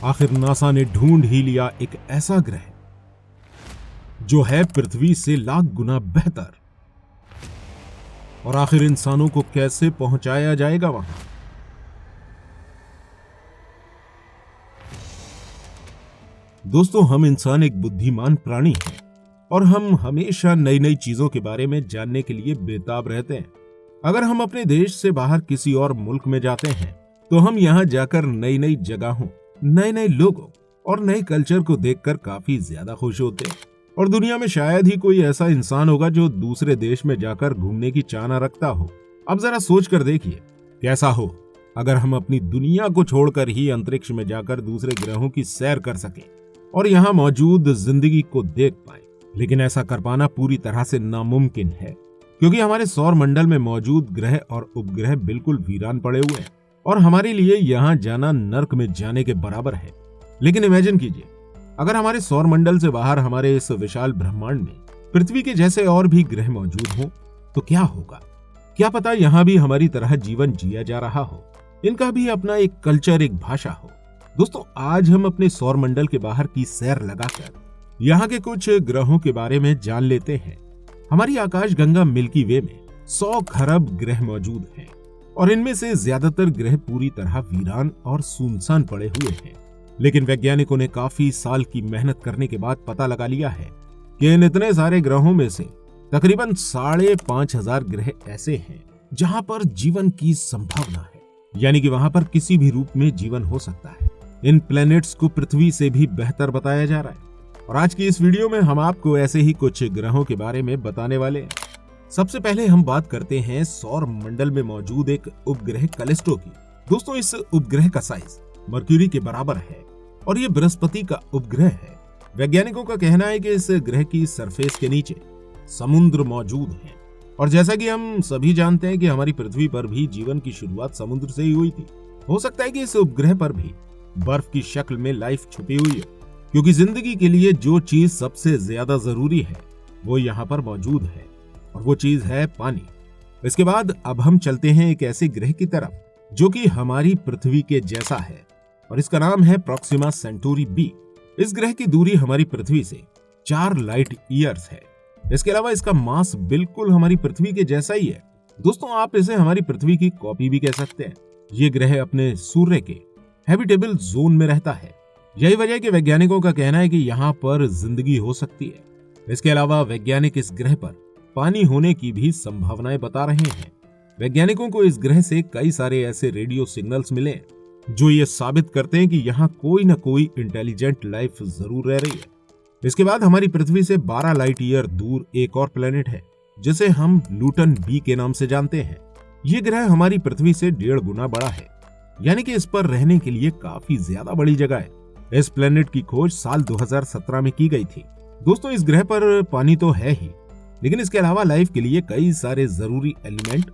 आखिर नासा ने ढूंढ ही लिया एक ऐसा ग्रह जो है पृथ्वी से लाख गुना बेहतर। और आखिर इंसानों को कैसे पहुंचाया जाएगा वहां? दोस्तों, हम इंसान एक बुद्धिमान प्राणी हैं और हम हमेशा नई नई चीजों के बारे में जानने के लिए बेताब रहते हैं। अगर हम अपने देश से बाहर किसी और मुल्क में जाते हैं तो हम यहाँ जाकर नई नई जगहों, नए नए लोगों और नए कल्चर को देखकर काफी ज्यादा खुश होते हैं। और दुनिया में शायद ही कोई ऐसा इंसान होगा जो दूसरे देश में जाकर घूमने की चाह न रखता हो। अब जरा सोच कर देखिए, कैसा हो अगर हम अपनी दुनिया को छोड़कर ही अंतरिक्ष में जाकर दूसरे ग्रहों की सैर कर सकें और यहाँ मौजूद जिंदगी को देख पाए। लेकिन ऐसा कर पाना पूरी तरह से नामुमकिन है, क्योंकि हमारे सौर मंडल में मौजूद ग्रह और उपग्रह बिल्कुल वीरान पड़े हुए हैं और हमारे लिए यहाँ जाना नर्क में जाने के बराबर है। लेकिन इमेजिन कीजिए, अगर हमारे सौर मंडल से बाहर हमारे इस विशाल ब्रह्मांड में पृथ्वी के जैसे और भी ग्रह मौजूद हों तो क्या होगा? क्या पता यहाँ भी हमारी तरह जीवन जिया जा रहा हो, इनका भी अपना एक कल्चर, एक भाषा हो। दोस्तों, आज हम अपने सौर मंडल के बाहर की सैर लगाकर यहाँ के कुछ ग्रहों के बारे में जान लेते हैं। हमारी आकाश गंगा मिल्की वे में 100 खरब ग्रह मौजूद हैं और इनमें से ज्यादातर ग्रह पूरी तरह वीरान और सुनसान पड़े हुए हैं। लेकिन वैज्ञानिकों ने काफी साल की मेहनत करने के बाद पता लगा लिया है कि इन इतने सारे ग्रहों में से तकरीबन 5,500 ग्रह ऐसे हैं जहां पर जीवन की संभावना है, यानी कि वहां पर किसी भी रूप में जीवन हो सकता है। इन प्लैनेट्स को पृथ्वी से भी बेहतर बताया जा रहा है और आज की इस वीडियो में हम आपको ऐसे ही कुछ ग्रहों के बारे में बताने वाले हैं। सबसे पहले हम बात करते हैं सौर मंडल में मौजूद एक उपग्रह कैलिस्टो की। दोस्तों, इस उपग्रह का साइज मरक्यूरी के बराबर है और ये बृहस्पति का उपग्रह है। वैज्ञानिकों का कहना है कि इस ग्रह की सरफेस के नीचे समुद्र मौजूद है और जैसा कि हम सभी जानते हैं कि हमारी पृथ्वी पर भी जीवन की शुरुआत समुद्र से ही हुई थी। हो सकता है कि इस उपग्रह पर भी बर्फ की शक्ल में लाइफ छुपी हुई है, क्योंकि जिंदगी के लिए जो चीज सबसे ज्यादा जरूरी है वो यहाँ पर मौजूद है और वो चीज है पानी। इसके बाद अब हम चलते हैं एक ऐसे ग्रह की तरफ जो कि हमारी पृथ्वी के जैसा है और इसका नाम है प्रोक्सिमा सेंटोरी बी। इस ग्रह की दूरी हमारी पृथ्वी से 4 लाइट ईयर्स है। इसके अलावा इसका मास बिल्कुल हमारी पृथ्वी के जैसा ही है। दोस्तों, आप इसे हमारी पृथ्वी की कॉपी भी कह सकते हैं। ये ग्रह अपने सूर्य के हैबिटेबल जोन में रहता है। यही वजह कि वैज्ञानिकों का कहना है कि यहाँ पर जिंदगी हो सकती है। इसके अलावा वैज्ञानिक इस ग्रह पर पानी होने की भी संभावनाएं बता रहे हैं। वैज्ञानिकों को इस ग्रह से कई सारे ऐसे रेडियो सिग्नल्स मिले जो ये साबित करते हैं कि यहाँ कोई न कोई इंटेलिजेंट लाइफ जरूर रह रही है। इसके बाद हमारी पृथ्वी से 12 लाइट ईयर दूर एक और प्लेनेट है जिसे हम प्लूटन बी के नाम से जानते हैं। ये ग्रह हमारी पृथ्वी से 1.5 गुना बड़ा है, यानी कि इस पर रहने के लिए काफी ज्यादा बड़ी जगह है। इस प्लेनेट की खोज साल 2017 में की गई थी। दोस्तों, इस ग्रह पर पानी तो है ही, लेकिन इसके अलावा लाइफ के लिए कई सारे जरूरी एलिमेंट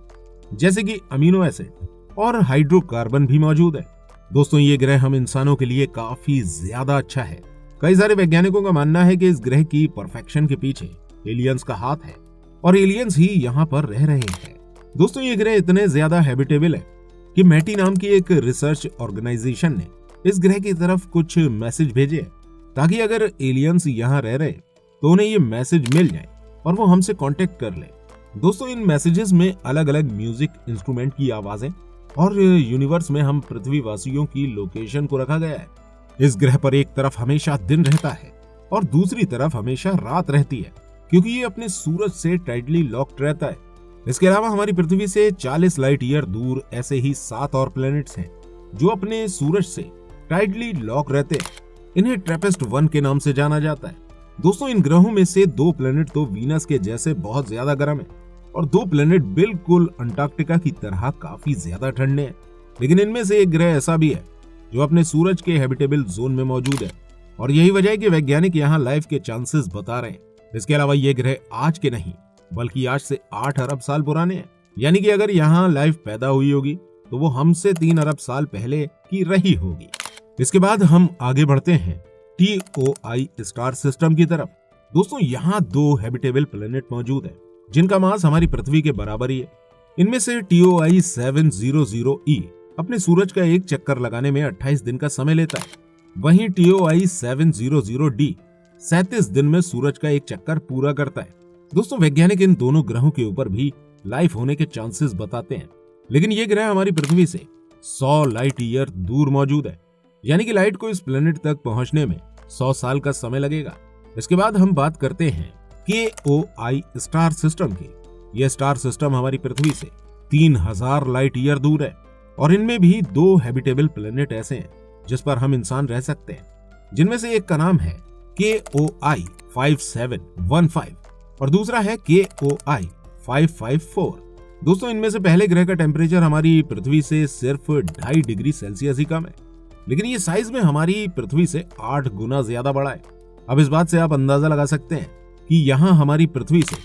जैसे कि अमीनो एसिड और हाइड्रोकार्बन भी मौजूद है। दोस्तों, ये ग्रह हम इंसानों के लिए काफी ज्यादा अच्छा है। कई सारे वैज्ञानिकों का मानना है कि इस ग्रह की परफेक्शन के पीछे एलियंस का हाथ है और एलियंस ही यहाँ पर रह रहे हैं। दोस्तों, ये ग्रह इतने ज्यादा हैबिटेबल है कि मैटी नाम की एक रिसर्च ऑर्गेनाइजेशन ने इस ग्रह की तरफ कुछ मैसेज भेजे ताकि अगर एलियंस यहाँ रह रहे तो उन्हें ये मैसेज मिल जाए और वो हमसे कांटेक्ट कर ले। दोस्तों, इन मैसेजेस में अलग अलग म्यूजिक इंस्ट्रूमेंट की आवाजें और यूनिवर्स में हम पृथ्वी वासियों की लोकेशन को रखा गया है। इस ग्रह पर एक तरफ हमेशा दिन रहता है और दूसरी तरफ हमेशा रात रहती है, क्योंकि ये अपने सूरज से टाइटली लॉक्ड रहता है। इसके अलावा हमारी पृथ्वी से 40 लाइट ईयर दूर ऐसे ही 7 और प्लैनेट्स हैं जो अपने सूरज से टाइटली लॉक रहते हैं। इन्हें ट्रैपिस्ट 1 के नाम से जाना जाता है। दोस्तों, इन ग्रहों में से 2 प्लैनेट तो वीनस के जैसे बहुत ज्यादा गर्म है और 2 प्लैनेट बिल्कुल अंटार्कटिका की तरह काफी ज्यादा ठंडे हैं। लेकिन इनमें से एक ग्रह ऐसा भी है जो अपने सूरज के हैबिटेबल जोन में मौजूद है और यही वजह है कि वैज्ञानिक यहाँ लाइफ के चांसेस बता रहे हैं। इसके अलावा ये ग्रह आज के नहीं बल्कि आज से 8 अरब साल पुराने हैं, यानी कि अगर यहाँ लाइफ पैदा हुई होगी तो वो हमसे 3 अरब साल पहले की रही होगी। इसके बाद हम आगे बढ़ते हैं TOI स्टार सिस्टम की तरफ। दोस्तों, यहाँ 2 हैबिटेबल प्लेनेट मौजूद हैं जिनका मास हमारी पृथ्वी के बराबर ही है। इनमें से TOI 700E अपने सूरज का एक चक्कर लगाने में 28 दिन का समय लेता है, वहीं TOI 700D 37 दिन में सूरज का एक चक्कर पूरा करता है। दोस्तों वैज्ञानिक इन दोनों ग्रहों के ऊपर भी लाइफ होने के चांसेस बताते हैं, लेकिन ये ग्रह हमारी पृथ्वी से 100 लाइट ईयर दूर मौजूद है, यानी कि लाइट को इस प्लेनेट तक पहुंचने में 100 साल का समय लगेगा। इसके बाद हम बात करते हैं KOI स्टार सिस्टम की। यह स्टार सिस्टम हमारी पृथ्वी से 3000 लाइट ईयर दूर है और इनमें भी 2 हैबिटेबल प्लेनेट ऐसे हैं जिस पर हम इंसान रह सकते हैं, जिनमें से एक का नाम है KOI 5715 और दूसरा है KOI 554। दोस्तों इनमें से पहले ग्रह का टेम्परेचर हमारी पृथ्वी से सिर्फ 2.5 डिग्री सेल्सियस ही कम है, लेकिन ये साइज में हमारी पृथ्वी से 8 गुना ज्यादा बड़ा है। अब इस बात से आप अंदाजा लगा सकते हैं कि यहाँ हमारी पृथ्वी से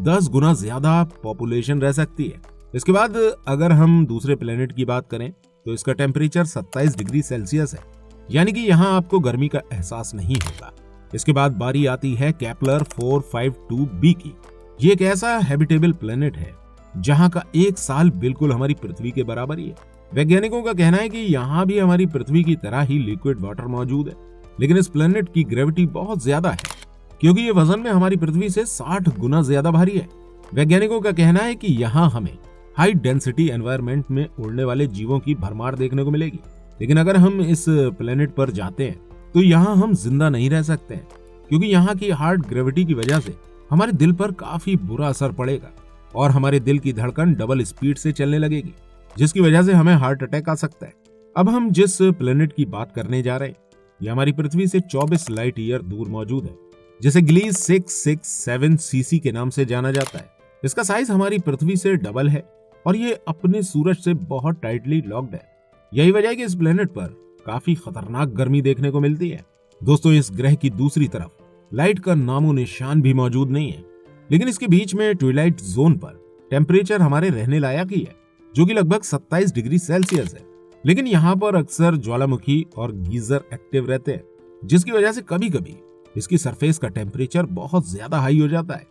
10 गुना ज्यादा पॉपुलेशन रह सकती है। इसके बाद अगर हम दूसरे प्लेनेट की बात करें तो इसका टेम्परेचर 27 डिग्री सेल्सियस है, यानी कि यहाँ आपको गर्मी का एहसास नहीं होगा। इसके बाद बारी आती है केपलर 452b की। ये एक ऐसा हैबिटेबल प्लेनेट है जहाँ का एक साल बिल्कुल हमारी पृथ्वी के बराबर ही है। वैज्ञानिकों का कहना है कि यहाँ भी हमारी पृथ्वी की तरह ही लिक्विड वाटर मौजूद है, लेकिन इस प्लेनेट की ग्रेविटी बहुत ज्यादा है क्योंकि ये वजन में हमारी पृथ्वी से 60 गुना ज्यादा भारी है। वैज्ञानिकों का कहना है कि यहाँ हमें हाई डेंसिटी एनवायरनमेंट में उड़ने वाले जीवों की भरमार देखने को मिलेगी, लेकिन अगर हम इस प्लेनेट पर जाते हैं तो यहाँ हम जिंदा नहीं रह सकते हैं क्योंकि यहाँ की हार्ड ग्रेविटी की वजह से हमारे दिल पर काफी बुरा असर पड़ेगा और हमारे दिल की धड़कन डबल स्पीड से चलने लगेगी, जिसकी वजह से हमें हार्ट अटैक आ सकता है। अब हम जिस प्लेनेट की बात करने जा रहे हैं ये हमारी पृथ्वी से 24 लाइट ईयर दूर मौजूद है, जिसे ग्लीज 667cc के नाम से जाना जाता है। इसका साइज हमारी पृथ्वी से डबल है और ये अपने सूरज से बहुत टाइटली लॉक्ड है। यही वजह है कि इस प्लेनेट पर काफी खतरनाक गर्मी देखने को मिलती है। दोस्तों इस ग्रह की दूसरी तरफ लाइट का नामो निशान भी मौजूद नहीं है, लेकिन इसके बीच में ट्विलाइट जोन पर टेम्परेचर हमारे रहने लायक ही है, जो कि लगभग 27 डिग्री सेल्सियस है। लेकिन यहाँ पर अक्सर ज्वालामुखी और गीजर एक्टिव रहते हैं, जिसकी वजह से कभी कभी इसकी सरफेस का टेम्परेचर बहुत ज्यादा हाई हो जाता है।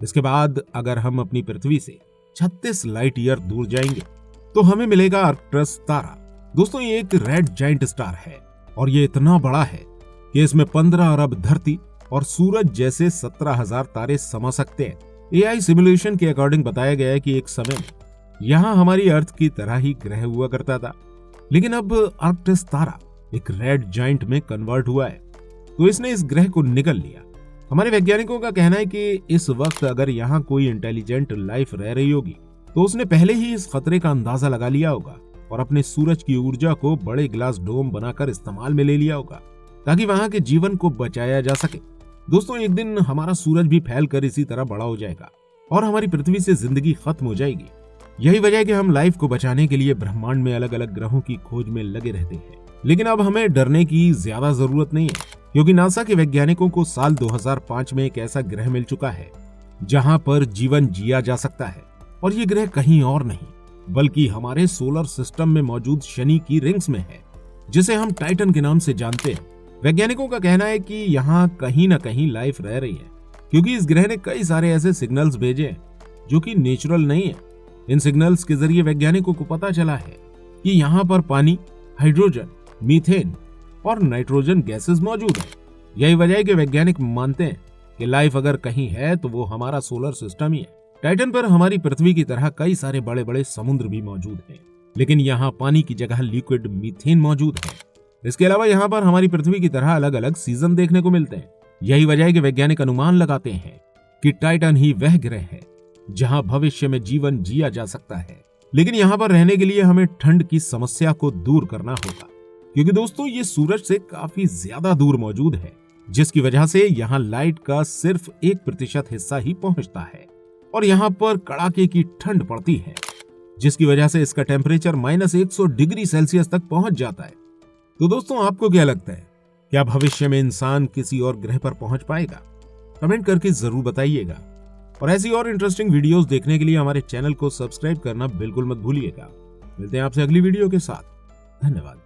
इसके बाद अगर हम अपनी पृथ्वी से 36 लाइट ईयर दूर जाएंगे तो हमें मिलेगा आर्कटस तारा। दोस्तों ये एक रेड जाइंट स्टार है और ये इतना बड़ा है कि इसमें 15 अरब धरती और सूरज जैसे 17,000 तारे समा सकते हैं। AI सिमुलेशन के अकॉर्डिंग बताया गया है कि एक समय में यहाँ हमारी अर्थ की तरह ही ग्रह हुआ करता था, लेकिन अब आर्कटस तारा एक रेड जाइंट में कन्वर्ट हुआ है, तो इसने इस ग्रह को निगल लिया। हमारे वैज्ञानिकों का कहना है कि इस वक्त अगर यहाँ कोई इंटेलिजेंट लाइफ रह रही होगी तो उसने पहले ही इस खतरे का अंदाजा लगा लिया होगा और अपने सूरज की ऊर्जा को बड़े ग्लास डोम बनाकर इस्तेमाल में ले लिया होगा ताकि वहां के जीवन को बचाया जा सके। दोस्तों एक दिन हमारा सूरज भी फैलकर इसी तरह बड़ा हो जाएगा और हमारी पृथ्वी से जिंदगी खत्म हो जाएगी। यही वजह है कि हम लाइफ को बचाने के लिए ब्रह्मांड में अलग अलग ग्रहों की खोज में लगे रहते हैं। लेकिन अब हमें डरने की ज्यादा जरूरत नहीं है क्योंकि नासा के वैज्ञानिकों को साल 2005 में एक ऐसा ग्रह मिल चुका है जहां पर जीवन जिया जा सकता है, और ये ग्रह कहीं और नहीं बल्कि हमारे सोलर सिस्टम में मौजूद शनि की रिंग्स में है, जिसे हम टाइटन के नाम से जानते हैं। वैज्ञानिकों का कहना है कि यहाँ कहीं न कहीं लाइफ रह रही है क्योंकि इस ग्रह ने कई सारे ऐसे सिग्नल्स भेजे हैं जो कि नेचुरल नहीं है। इन सिग्नल्स के जरिए वैज्ञानिकों को पता चला है कि यहाँ पर पानी, हाइड्रोजन, मीथेन और नाइट्रोजन गैसेस मौजूद है। यही वजह है कि वैज्ञानिक मानते हैं कि लाइफ अगर कहीं है तो वो हमारा सोलर सिस्टम ही है। टाइटन पर हमारी पृथ्वी की तरह कई सारे बड़े बड़े समुद्र भी मौजूद हैं, लेकिन यहाँ पानी की जगह लिक्विड मीथेन मौजूद है। इसके अलावा यहाँ पर हमारी पृथ्वी की तरह अलग अलग सीजन देखने को मिलते हैं। यही वजह है कि वैज्ञानिक अनुमान लगाते हैं कि टाइटन ही वह ग्रह है जहाँ भविष्य में जीवन जिया जा सकता है। लेकिन यहाँ पर रहने के लिए हमें ठंड की समस्या को दूर करना होगा क्योंकि दोस्तों ये सूरज से काफी ज्यादा दूर मौजूद है, जिसकी वजह से यहाँ लाइट का सिर्फ 1% हिस्सा ही पहुंचता है और यहाँ पर कड़ाके की ठंड पड़ती है, जिसकी वजह से इसका टेम्परेचर -100 डिग्री सेल्सियस तक पहुंच जाता है। तो दोस्तों आपको क्या लगता है, क्या भविष्य में इंसान किसी और ग्रह पर पहुंच पाएगा? कमेंट करके जरूर बताइएगा और ऐसी और इंटरेस्टिंग वीडियोस देखने के लिए हमारे चैनल को सब्सक्राइब करना बिल्कुल मत भूलिएगा। मिलते हैं आपसे अगली वीडियो के साथ। धन्यवाद।